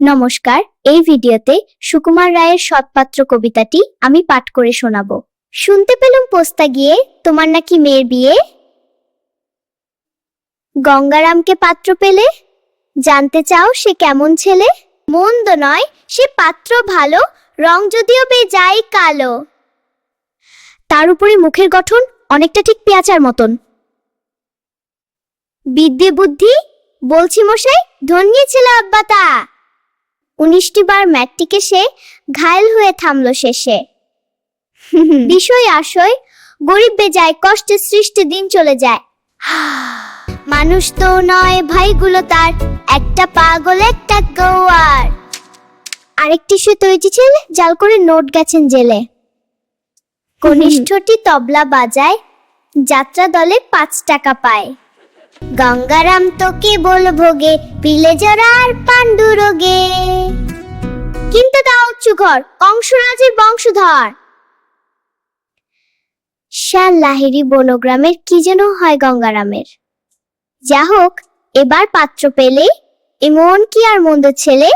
নমস্কার, এই ভিডিওতে সুকুমার রায়ের সৎপাত্র কবিতাটি আমি পাঠ করে শোনাবো। শুনতে পেলুম পোস্তা গিয়ে তোমার নাকি মেয়ের বিয়ে। গঙ্গারামকে পাত্র পেলে, জানতে চাও সে কেমন ছেলে? মন্দ নয় সে পাত্র ভালো, রং যদিও বেজায় কালো। তার উপরে মুখের গঠন অনেকটা ঠিক পেঁয়াচার মতন। বিদ্যে বুদ্ধি বলছি মশাই, ধন্যী ছিল আব্বাতা। 19টি বার ম্যাট্রিকে সে ঘায়েল হয়ে থামলো শেষে। বিষয় আশয় গরিব বেজায়, কষ্টের সৃষ্টি দিন চলে যায়। মানুষ তো নয় ভাইগুলো তার, একটা পাগল একটা গোয়ার। আরেকটি সে তৈরি ছেলে, জাল করে নোট গেছেন জেলে। কনিষ্ঠটি তবলা বাজায়, যাত্রা দলে 5 টাকা পায়। গঙ্গারাম তোকে ভোগে, পিলে জরার পাণ্ডু রোগে। কিন্তু তা উচ্চ ঘর, কংসরাজের বংশধর। শ্যাল লাহিড়ী বনগ্রামের কি যেন হয় গঙ্গারামের। যা হোক, এবার পাত্র পেলে, এমন কি আর মন্দ ছেলে।